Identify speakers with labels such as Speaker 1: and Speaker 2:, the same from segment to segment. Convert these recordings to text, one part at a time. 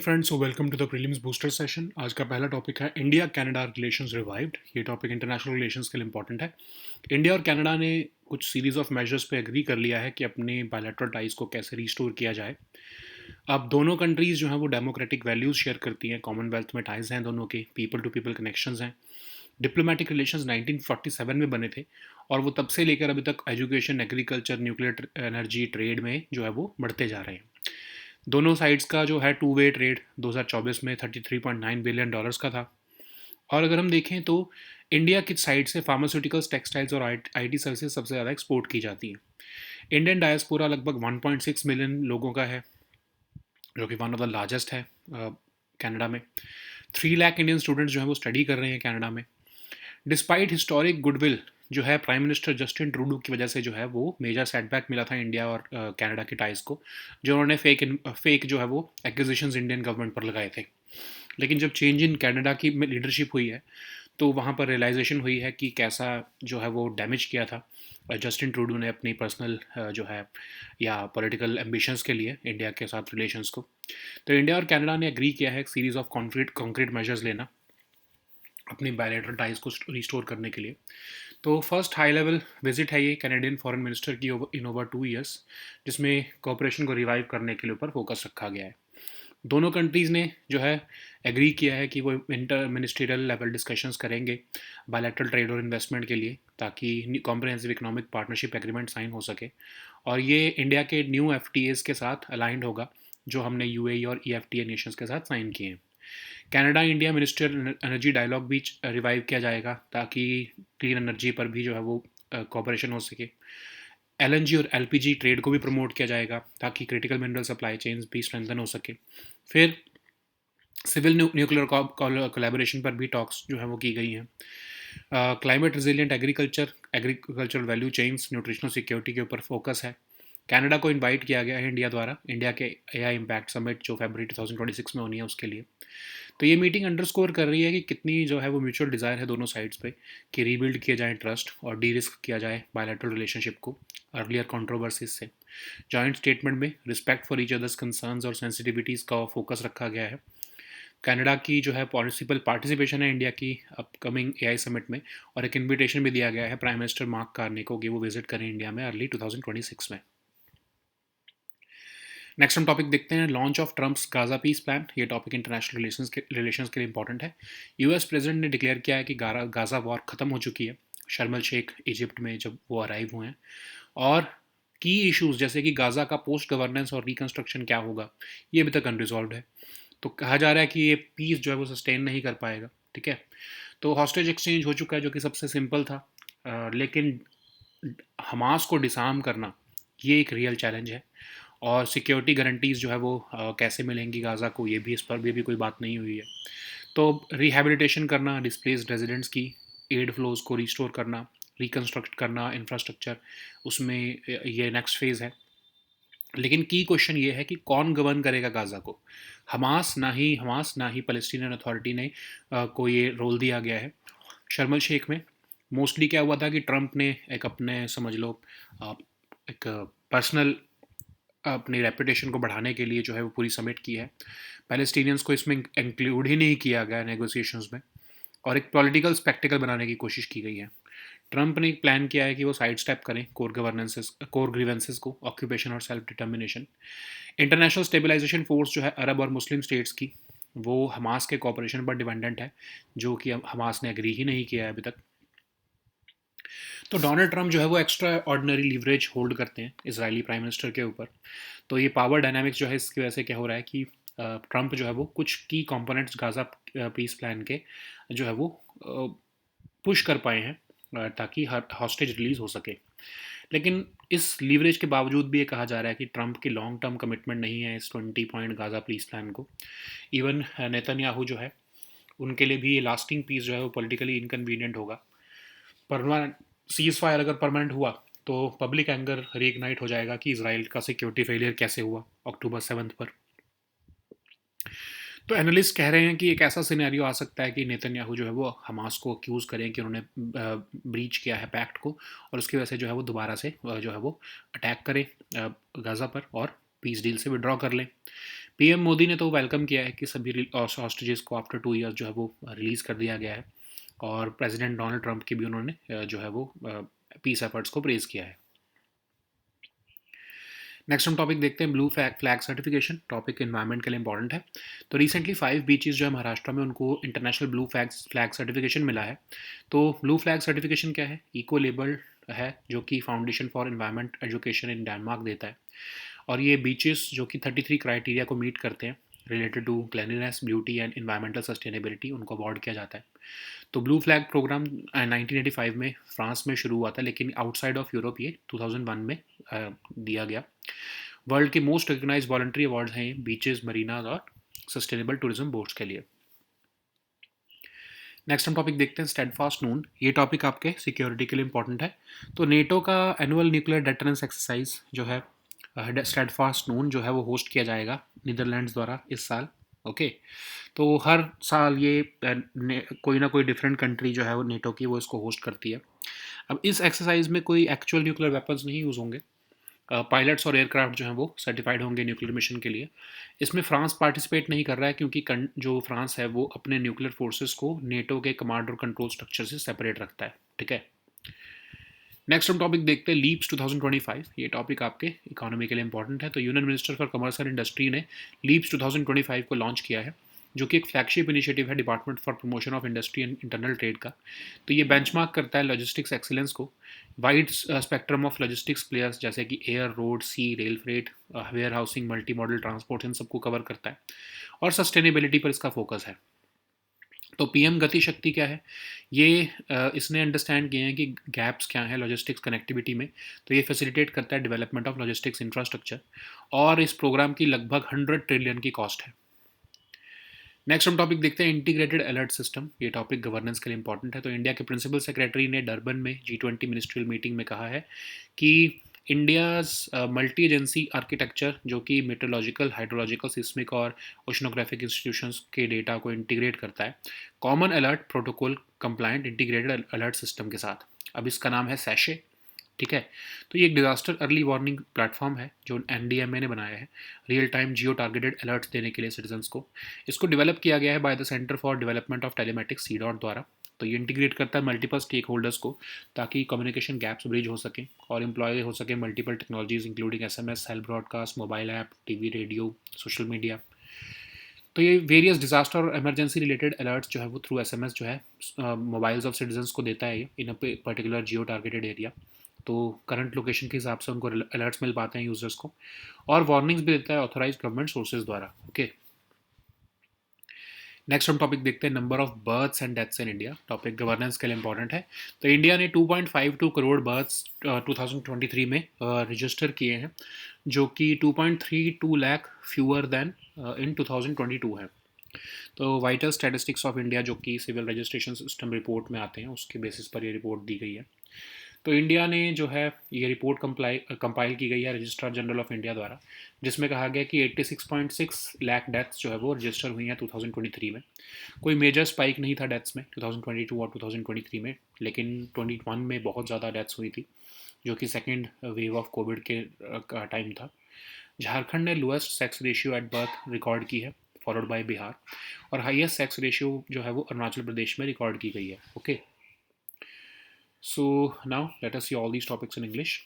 Speaker 1: Friends, welcome to the prelims booster session. आज का पहला टॉपिक है इंडिया कनाडा रिलेशंस रिवाइव्ड। ये टॉपिक इंटरनेशनल रिलेशंस के लिए इंपॉर्टेंट है। इंडिया और कनाडा ने कुछ सीरीज ऑफ मेजर्स पे एग्री कर लिया है कि अपने बायलैटरल टाइज को कैसे रिस्टोर किया जाए। अब दोनों कंट्रीज जो हैं वो डेमोक्रेटिक वैल्यूज शेयर करती हैं, कॉमनवेल्थ में टाइज हैं दोनों के, पीपल टू पीपल कनेक्शंस हैं। डिप्लोमेटिक रिलेशंस 1947 में बने थे और वो तब से लेकर अभी तक education, agriculture, nuclear energy, trade में जो है वो बढ़ते जा रहे हैं। दोनों साइड्स का जो है टू वे ट्रेड 2024 में $33.9 बिलियन का था। और अगर हम देखें तो इंडिया की साइड से फार्मास्यूटिकल्स, टेक्सटाइल्स और आईटी सर्विसेज सबसे ज़्यादा एक्सपोर्ट की जाती हैं। इंडियन डायस्पोरा लगभग 1.6 मिलियन लोगों का है, जो कि वन ऑफ द लार्जेस्ट है कनाडा में। 3 लाख इंडियन स्टूडेंट्स जो है वो स्टडी कर रहे हैं कनाडा में। डिस्पाइट हिस्टोरिक गुडविल जो है प्राइम मिनिस्टर जस्टिन ट्रूडो की वजह से जो है वो मेजर सेटबैक मिला था इंडिया और कनाडा की टाइज को, जो उन्होंने फेक जो है वो एक्विजिशंस इंडियन गवर्नमेंट पर लगाए थे। लेकिन जब चेंज इन कनाडा की लीडरशिप हुई है तो वहाँ पर रियलाइजेशन हुई है कि कैसा जो है वो डैमेज किया था जस्टिन ट्रूडो ने अपनी पर्सनल जो है या पॉलिटिकल एम्बिशंस के लिए इंडिया के साथ रिलेशंस को। तो इंडिया और कनाडा ने एग्री किया है एक सीरीज़ ऑफ कॉन्क्रीट मेजर्स लेना अपनी बायलैटरल टाइज को रिस्टोर करने के लिए। तो फर्स्ट हाई लेवल विजिट है ये कैनेडियन फॉरेन मिनिस्टर की इन ओवर 2 ईयर्स, जिसमें कॉपरेशन को रिवाइव करने के लिए ऊपर फोकस रखा गया है। दोनों कंट्रीज़ ने जो है एग्री किया है कि वो इंटर मिनिस्ट्रियल लेवल डिस्कशंस करेंगे बायलैटरल ट्रेड और इन्वेस्टमेंट के लिए, ताकि comprehensive economic partnership agreement sign हो सके। और ये इंडिया के न्यू एफटीएस के साथ अलाइंड होगा जो हमने यूएई और ईएफटीए नेशंस के साथ साइन किए हैं। Canada India minister energy dialogue भी रिवाइव किया जाएगा ताकि क्लीन एनर्जी पर भी जो है वो कॉपरेशन हो सके। एलएनजी और एलपीजी ट्रेड को भी प्रमोट किया जाएगा ताकि क्रिटिकल मिनरल सप्लाई चेन्स भी स्ट्रेंथन हो सके। फिर सिविल न्यूक्लियर कोलैबोरेशन पर भी टॉक्स जो है वो की गई हैं। Climate resilient agricultural value chains, nutritional security के ऊपर फोकस है। कनाडा को इनवाइट किया गया है इंडिया द्वारा, इंडिया के एआई इम्पैक्ट समिट जो फरवरी 2026 में होनी है उसके लिए। तो ये मीटिंग अंडरस्कोर कर रही है कि कितनी जो है वो म्यूचुअल डिज़ायर है दोनों साइड्स पे कि रीबिल्ड किया जाए ट्रस्ट और डी रिस्क किया जाए बायलैटरल रिलेशनशिप को अर्लियर कंट्रोवर्सीज से। जॉइंट स्टेटमेंट में respect for each others concerns और सेंसिटिविटीज़ का फोकस रखा गया है। कनाडा की जो है पॉसिबल पार्टिसिपेशन है इंडिया की अपकमिंग एआई समिट में, और एक इन्विटेशन भी दिया गया है प्राइम मिनिस्टर मार्क कार्ने को कि वो विजिट करें इंडिया में अर्ली 2026 में। नेक्स्ट हम टॉपिक देखते हैं, launch of Trump's Gaza peace plan. ये टॉपिक इंटरनेशनल रिलेशंस के लिए इंपॉर्टेंट है। यूएस प्रेसिडेंट ने डिक्लेयर किया है कि गाजा वॉर खत्म हो चुकी है, शर्म अल शेख इजिप्ट में जब वो अराइव हुए हैं। और की इश्यूज जैसे कि गाजा का पोस्ट गवर्नेंस और रिकंस्ट्रक्शन क्या होगा, ये अभी तक अनरिजॉल्व है। तो कहा जा रहा है कि ये पीस जो है वो सस्टेन नहीं कर पाएगा। ठीक है, तो हॉस्टेज एक्सचेंज हो चुका है जो कि सबसे सिंपल था, लेकिन हमास को डिसार्म करना ये एक रियल चैलेंज है। और सिक्योरिटी गारंटीज़ जो है वो कैसे मिलेंगी गाज़ा को, ये भी इस पर भी कोई बात नहीं हुई है। तो रिहेबिलिटेशन करना डिस्प्लेस्ड रेजिडेंट्स की, एड फ्लोज को रिस्टोर करना, रिकन्स्ट्रक्ट करना इंफ्रास्ट्रक्चर, उसमें ये नेक्स्ट फेज़ है। लेकिन की क्वेश्चन ये है कि कौन गवर्न करेगा गाज़ा को। हमास ना ही पैलेस्टीनियन अथॉरिटी ने को ये रोल दिया गया है। शर्म अल शेख में मोस्टली क्या हुआ था कि ट्रंप ने एक अपने समझ लो एक पर्सनल अपनी रेपुटेशन को बढ़ाने के लिए जो है वो पूरी समिट की है। पैलेस्टीनियंस को इसमें इंक्लूड ही नहीं किया गया नेगोशिएशंस में, और एक पॉलिटिकल स्पेक्टिकल बनाने की कोशिश की गई है। ट्रंप ने एक प्लान किया है कि वो साइड स्टेप करें कोर ग्रीवेंसेस को, ऑक्यूपेशन और self determination. International stabilisation force जो है अरब और मुस्लिम स्टेट्स की, वो हमास के कॉपरेशन पर डिपेंडेंट है, जो कि हमास ने एग्री ही नहीं किया है अभी तक। तो डोनाल्ड ट्रंप जो है वो एक्स्ट्रा ऑर्डिनरी लीवरेज होल्ड करते हैं इजरायली प्राइम मिनिस्टर के ऊपर। तो ये पावर डायनामिक्स जो है इसकी वजह से क्या हो रहा है कि ट्रंप जो है वो कुछ की कंपोनेंट्स गाजा पीस प्लान के जो है वो पुश कर पाए हैं ताकि हॉस्टेज रिलीज हो सके। लेकिन इस लीवरेज के बावजूद भी ये कहा जा रहा है कि ट्रंप की लॉन्ग टर्म कमिटमेंट नहीं है इस 20 पॉइंट गाजा पीस प्लान को। इवन नेतन्याहू जो है उनके लिए भी ये लास्टिंग पीस जो है वो पॉलिटिकली इनकन्वीनियंट होगा। परमानेंट सीज फायर अगर परमानेंट हुआ तो पब्लिक एंगर रीइग्नाइट हो जाएगा कि इसराइल का सिक्योरिटी फेलियर कैसे हुआ अक्टूबर 7 पर। तो एनालिस्ट कह रहे हैं कि एक ऐसा सिनेरियो आ सकता है कि नेतन्याहू जो है वो हमास को अक्यूज़ करें कि उन्होंने ब्रीच किया है पैक्ट को, और उसकी वजह से जो है वो दोबारा से जो है वो अटैक करें गाज़ा पर और पीस डील से विड्रॉ कर लें। पीएम मोदी ने तो वेलकम किया है कि सभी हॉस्टेजेस को आफ्टर 2 ईयर्स जो है वो रिलीज़ कर दिया गया है, और प्रेसिडेंट डोनाल्ड ट्रंप की भी उन्होंने जो है वो पीस एफर्ट्स को प्रेज़ किया है। नेक्स्ट हम टॉपिक देखते हैं blue flag certification. Topic environment के लिए इंपॉर्टेंट है। तो रिसेंटली 5 बीचेस जो है महाराष्ट्र में, उनको इंटरनेशनल ब्लू फ्लैग सर्टिफिकेशन मिला है। तो ब्लू फ्लैग सर्टिफिकेशन क्या है? इको लेबल है, जो कि foundation for environment education in Denmark देता है। और ये बीचेस जो कि 33 क्राइटेरिया को मीट करते हैं related to cleanliness, beauty and environmental sustainability, उनको अवॉर्ड किया जाता है। तो ब्लू फ्लैग प्रोग्राम 1985 में फ्रांस में शुरू हुआ था, लेकिन आउटसाइड ऑफ यूरोप ये 2001 में दिया गया। वर्ल्ड के मोस्ट रिकग्नाइज वॉलंटरी अवार्ड्स हैं बीचेस, मरीनाज और सस्टेनेबल टूरिज्म बोर्ड्स के लिए। नेक्स्ट हम टॉपिक देखते हैं स्टेडफास्ट नून। ये टॉपिक आपके सिक्योरिटी के लिए इंपॉर्टेंट है। तो नेटो का एनुअल न्यूक्लियर डेटरेंस एक्सरसाइज जो है स्टेडफास्ट नून जो है वो होस्ट किया जाएगा नीदरलैंड्स द्वारा इस साल। ओके, तो हर साल ये कोई ना कोई डिफरेंट कंट्री जो है वो नेटो की वो इसको होस्ट करती है। अब इस एक्सरसाइज में कोई एक्चुअल न्यूक्लियर वेपन्स नहीं यूज़ होंगे। पायलट्स और एयरक्राफ्ट जो हैं वो सर्टिफाइड होंगे न्यूक्लियर मिशन के लिए। इसमें फ्रांस पार्टिसिपेट नहीं कर रहा है, क्योंकि जो फ्रांस है वो अपने न्यूक्लियर फोर्सेस को नेटो के कमांड और कंट्रोल स्ट्रक्चर से सेपरेट रखता है। ठीक है, नेक्स्ट हम टॉपिक देखते हैं लीप्स 2025। ये टॉपिक आपके इकोनॉमी के लिए इंपॉर्टेंट है। तो union minister for commerce and industry ने लीप्स 2025 को लॉन्च किया है, जो कि एक फ्लैगशिप इनिशिएटिव है department for promotion of industry and internal trade का। तो ये बेंचमार्क करता है लॉजिस्टिक्स एक्सीलेंस को। Wide spectrum of logistics players जैसे कि air, road, sea, rail freight, warehousing, multi modal transport, इन सबको कवर करता है, और सस्टेनेबिलिटी पर इसका फोकस है। तो पीएम गति शक्ति क्या है? ये इसने अंडरस्टैंड किए हैं कि गैप्स क्या हैं लॉजिस्टिक्स कनेक्टिविटी में। तो ये फैसिलिटेट करता है डेवलपमेंट ऑफ लॉजिस्टिक्स इंफ्रास्ट्रक्चर, और इस प्रोग्राम की लगभग 100 ट्रिलियन की कॉस्ट है। नेक्स्ट हम टॉपिक देखते हैं इंटीग्रेटेड अलर्ट सिस्टम। ये टॉपिक गवर्नेंस के लिए इंपॉर्टेंट है। तो इंडिया के प्रिंसिपल सेक्रेटरी ने डरबन में G20 मिनिस्ट्रियल मीटिंग में कहा है कि इंडियाज़ मल्टी एजेंसी आर्किटेक्चर, जो कि मेट्रोलॉजिकल, हाइड्रोलॉजिकल, सिस्मिक और ओशनोग्राफिक इंस्टीट्यूशंस के डेटा को इंटीग्रेट करता है common alert protocol compliant integrated alert system के साथ। अब इसका नाम है सैशे। ठीक है, तो ये एक डिजास्टर अर्ली वार्निंग प्लेटफॉर्म है जो एनडीएमए ने बनाया है, रियल टाइम जियो टारगेटेड अलर्ट्स देने के लिए सिटीजन्स को। इसको डेवलप किया गया है by the centre for development of telematics C.DOT द्वारा। तो ये इंटीग्रेट करता है मल्टीपल स्टेक होल्डर्स को, ताकि कम्युनिकेशन गैप्स ब्रिज हो सकें और एम्प्लॉय हो सके multiple technologies including SMS, cell broadcast, mobile app, TV, radio, social media. तो ये वेरियस डिजास्टर और इमरजेंसी रिलेटेड अलर्ट्स जो है वो थ्रू SMS जो है मोबाइल्स ऑफ सिटीजन्स को देता है ये in a particular geo targeted area. तो करंट लोकेशन के हिसाब से उनको अलर्ट्स मिल पाते हैं यूजर्स को, और वार्निंग्स भी देता है ऑथराइज गवर्नमेंट सोर्सेज द्वारा। ओके, नेक्स्ट हम टॉपिक देखते हैं number of births and deaths in India. Topic governance के लिए इंपॉर्टेंट है। तो इंडिया ने 2.52 करोड़ बर्थ्स 2023 में रजिस्टर किए हैं, जो कि 2.32 लाख फ्यूअर देन इन 2022 है। तो वाइटल स्टैटिस्टिक्स ऑफ इंडिया, जो कि सिविल रजिस्ट्रेशन सिस्टम रिपोर्ट में आते हैं, उसके बेसिस पर ये रिपोर्ट दी गई है। तो इंडिया ने जो है ये रिपोर्ट कंपाइल की गई है रजिस्ट्रार जनरल ऑफ इंडिया द्वारा, जिसमें कहा गया कि 86.6 लाख डेथ्स जो है वो रजिस्टर हुई हैं 2023 में। कोई मेजर स्पाइक नहीं था डेथ्स में 2022 और 2023 में, लेकिन 21 में बहुत ज़्यादा डेथ्स हुई थी, जो कि सेकेंड वेव ऑफ कोविड के टाइम था। झारखंड ने lowest sex ratio at birth record की है, फॉलोड बाय बिहार, और हाईएस्ट सेक्स रेशियो जो है वो अरुणाचल प्रदेश में रिकॉर्ड की गई है। Okay, so now let us see all these topics in English.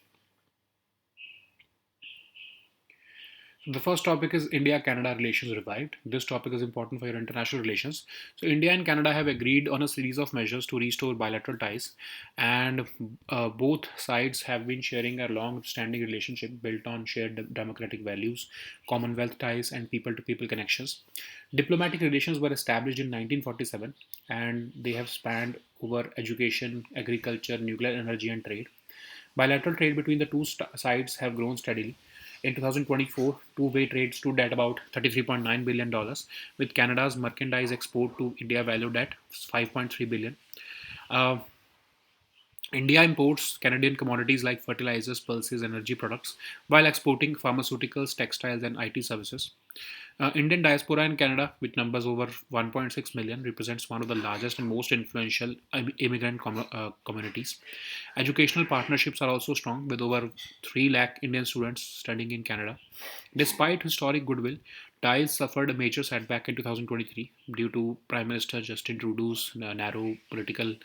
Speaker 1: The first topic is India-Canada relations revived. This topic is important for your international relations. So India and Canada have agreed on a series of measures to restore bilateral ties, and both sides have been sharing a long-standing relationship built on shared democratic values, Commonwealth ties, and people-to-people connections. Diplomatic relations were established in 1947, and they have spanned over education, agriculture, nuclear energy, and trade. Bilateral trade between the two sides have grown steadily. In 2024, two-way trade stood at about $33.9 billion, with Canada's merchandise export to India valued at $5.3 billion. Uh, India imports Canadian commodities like fertilizers, pulses, energy products, while exporting pharmaceuticals, textiles, and IT services. Indian diaspora in Canada, which numbers over 1.6 million, represents one of the largest and most influential immigrant communities. Educational partnerships are also strong, with over 3 lakh Indian students studying in Canada. Despite historic goodwill, ties suffered a major setback in 2023 due to Prime Minister Justin Trudeau's narrow political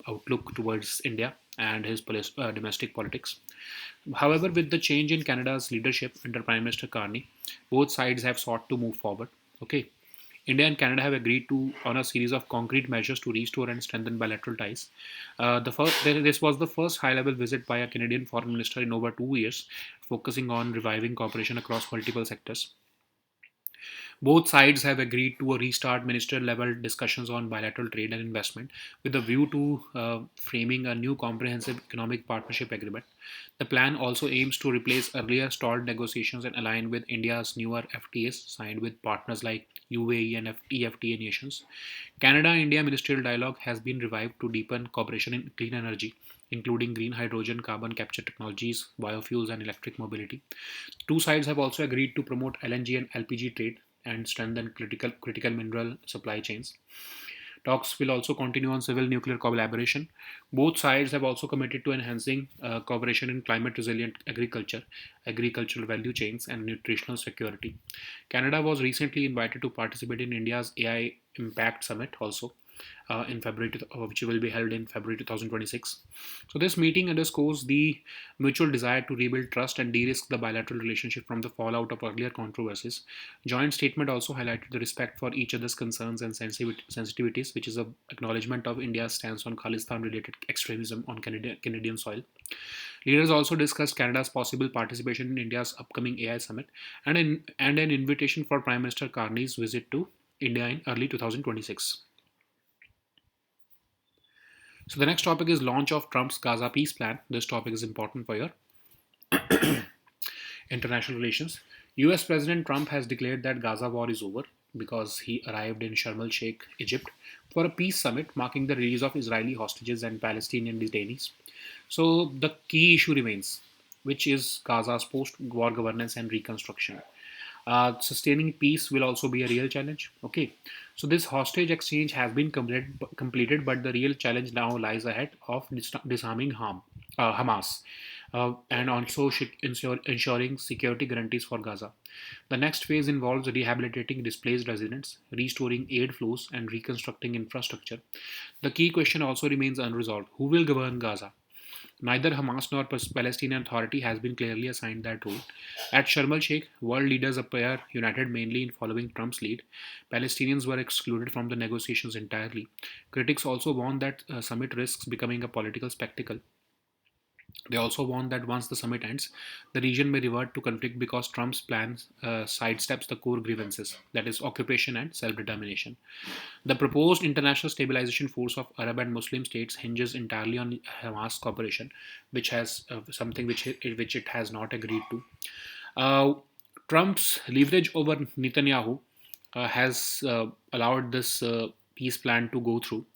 Speaker 1: outlook towards India and his domestic politics. However, with the change in Canada's leadership under Prime Minister Carney, both sides have sought to move forward. Okay. India and Canada have agreed to on a series of concrete measures to restore and strengthen bilateral ties. This was the first high-level visit by a Canadian foreign minister in over 2 years, focusing on reviving cooperation across multiple sectors. Both sides have agreed to a restart ministerial level discussions on bilateral trade and investment with a view to framing a new comprehensive economic partnership agreement. The plan also aims to replace earlier stalled negotiations and align with India's newer FTAs signed with partners like UAE and EFTA nations. Canada India ministerial dialogue has been revived to deepen cooperation in clean energy, including green hydrogen, carbon capture technologies, biofuels, and electric mobility. Two sides have also agreed to promote LNG and LPG trade and strengthen critical mineral supply chains. Talks will also continue on civil nuclear collaboration. Both sides have also committed to enhancing cooperation in climate resilient agriculture, agricultural value chains, and nutritional security. Canada was recently invited to participate in India's AI Impact Summit also in which will be held in February 2026. So this meeting underscores the mutual desire to rebuild trust and de-risk the bilateral relationship from the fallout of earlier controversies. Joint statement also highlighted the respect for each other's concerns and sensitivities, which is a acknowledgement of India's stance on Khalistan-related extremism on Canadian soil. Leaders also discussed Canada's possible participation in India's upcoming AI summit and an invitation for Prime Minister Carney's visit to India in early 2026. So the next topic is launch of Trump's Gaza peace plan. This topic is important for your international relations. US President Trump has declared that Gaza war is over because he arrived in Sharm el Sheikh, Egypt, for a peace summit marking the release of Israeli hostages and Palestinian detainees. So the key issue remains, which is Gaza's post war governance and reconstruction. Sustaining peace will also be a real challenge. Okay, so this hostage exchange has been completed, but the real challenge now lies ahead of disarming Hamas, and also ensuring security guarantees for Gaza. The next phase involves rehabilitating displaced residents, restoring aid flows, and reconstructing infrastructure. The key question also remains unresolved: who will govern Gaza? Neither Hamas nor Palestinian Authority has been clearly assigned that role. At Sharm el Sheikh, world leaders appear united mainly in following Trump's lead. Palestinians were excluded from the negotiations entirely. Critics also warn that summit risks becoming a political spectacle. They also warn that once the summit ends, the region may revert to conflict because Trump's plan sidesteps the core grievances, that is, occupation and self determination. The proposed international stabilization force of Arab and Muslim states hinges entirely on Hamas cooperation, which has something which it has not agreed to. Uh, Trump's leverage over Netanyahu has allowed this peace plan to go through.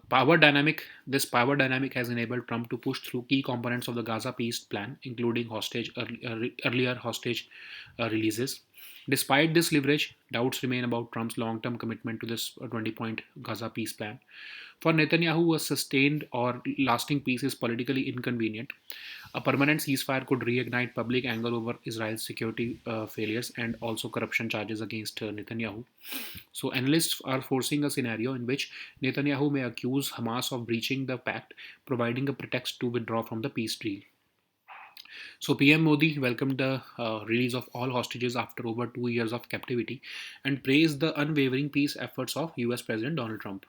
Speaker 1: Power dynamic. This power dynamic has enabled Trump to push through key components of the Gaza peace plan, including earlier hostage releases. Despite this leverage, doubts remain about Trump's long-term commitment to this 20-point Gaza peace plan. For Netanyahu, a sustained or lasting peace is politically inconvenient. A permanent ceasefire could reignite public anger over Israel's security failures and also corruption charges against Netanyahu. So, analysts are forcing a scenario in which Netanyahu may accuse Hamas of breaching the pact, providing a pretext to withdraw from the peace deal. So, PM Modi welcomed the release of all hostages after over 2 years of captivity and praised the unwavering peace efforts of US President Donald Trump.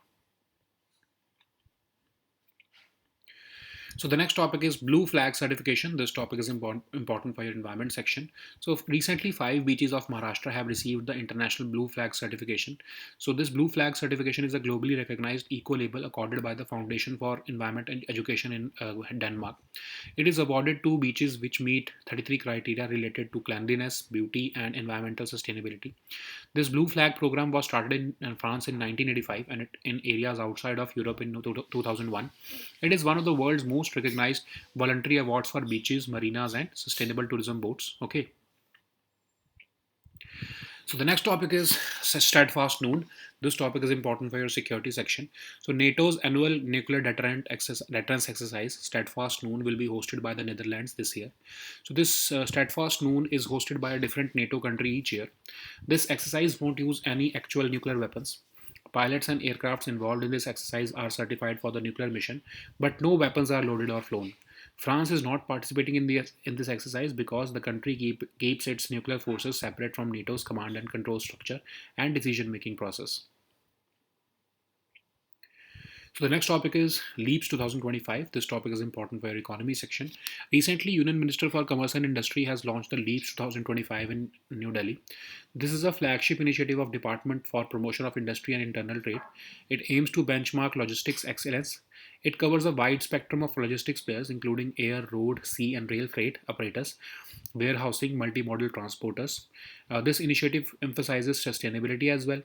Speaker 1: So the next topic is blue flag certification. This topic is important for your environment section. So recently, 5 beaches of Maharashtra have received the international blue flag certification. So this blue flag certification is a globally recognized eco label accorded by the Foundation for Environment and Education in Denmark. It is awarded to beaches which meet 33 criteria related to cleanliness, beauty, and environmental sustainability. This blue flag program was started in France in 1985 and in areas outside of Europe in 2001. It is one of the world's most recognized voluntary awards for beaches, marinas, and sustainable tourism boats. Okay. So the next topic is steadfast noon. This topic is important for your security section. So NATO's annual nuclear deterrence exercise, Steadfast Noon, will be hosted by the Netherlands this year. So this Steadfast Noon is hosted by a different NATO country each year. This exercise won't use any actual nuclear weapons. Pilots and aircrafts involved in this exercise are certified for the nuclear mission, but no weapons are loaded or flown. France is not participating in this exercise because the country keeps its nuclear forces separate from NATO's command and control structure and decision making process. So the next topic is LEAPS 2025. This topic is important for your economy section. Recently, Union Minister for Commerce and Industry has launched the LEAPS 2025 in New Delhi. This is a flagship initiative of Department for Promotion of Industry and Internal Trade. It aims to benchmark logistics excellence. It covers a wide spectrum of logistics players, including air, road, sea, and rail freight operators, warehousing, multimodal transporters. This initiative emphasizes sustainability as well.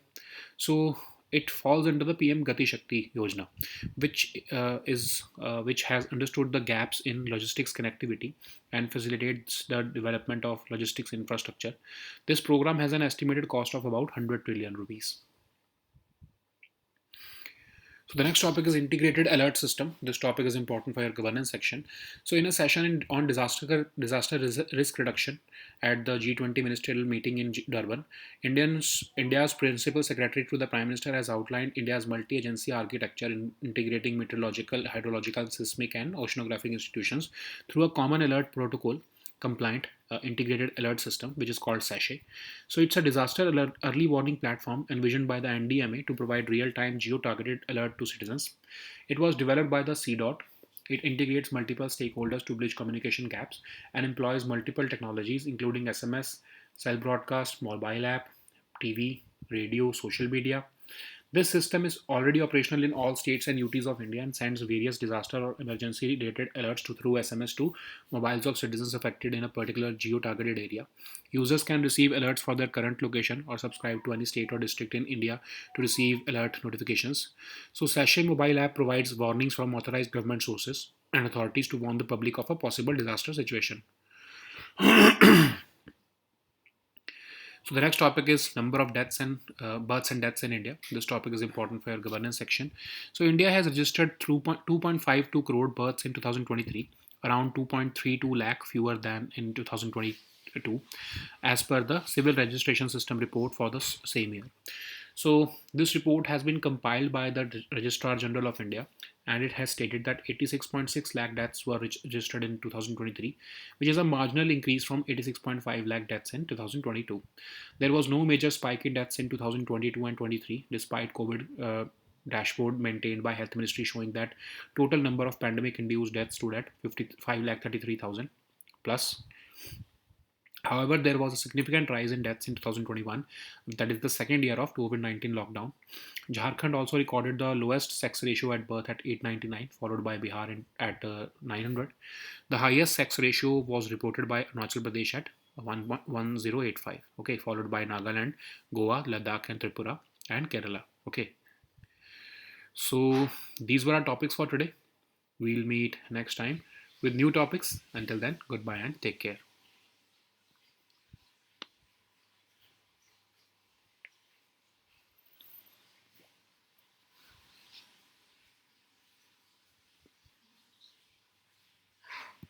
Speaker 1: So it falls under the PM Gati Shakti Yojana, which has understood the gaps in logistics connectivity and facilitates the development of logistics infrastructure. This program has an estimated cost of about 100 trillion rupees. So the next topic is integrated alert system. This topic is important for your governance section. So in a session on disaster risk reduction at the G20 ministerial meeting in Durban, India's principal secretary to the Prime Minister has outlined India's multi-agency architecture in integrating meteorological, hydrological, seismic, and oceanographic institutions through a common alert protocol compliant integrated alert system, which is called SASHE. So it's a disaster alert early warning platform envisioned by the NDMA to provide real-time geo-targeted alert to citizens. It was developed by the CDOT. It integrates multiple stakeholders to bridge communication gaps and employs multiple technologies, including SMS, cell broadcast, mobile app, TV, radio, social media. This system is already operational in all states and UTs of India and sends various disaster or emergency related alerts through SMS to mobiles of citizens affected in a particular geo-targeted area. Users can receive alerts for their current location or subscribe to any state or district in India to receive alert notifications. So Sachet mobile app provides warnings from authorized government sources and authorities to warn the public of a possible disaster situation. So the next topic is number of deaths and births and deaths in India. This topic is important for your governance section. So India has registered through 2.52 crore births in 2023, around 2.32 lakh fewer than in 2022, as per the Civil Registration System report for the same year. So this report has been compiled by the Registrar General of India, and it has stated that 86.6 lakh deaths were registered in 2023, which is a marginal increase from 86.5 lakh deaths in 2022. There was no major spike in deaths in 2022 and 23, despite COVID dashboard maintained by Health Ministry showing that total number of pandemic-induced deaths stood at 55 lakh 33,000 plus. However, there was a significant rise in deaths in 2021, that is the second year of COVID-19 lockdown. Jharkhand also recorded the lowest sex ratio at birth at 899, followed by Bihar at 900. The highest sex ratio was reported by Arunachal Pradesh at 1085, okay, followed by Nagaland, Goa, Ladakh, and Tripura, and Kerala. Okay, so these were our topics for today. We'll meet next time with new topics. Until then, goodbye and take care.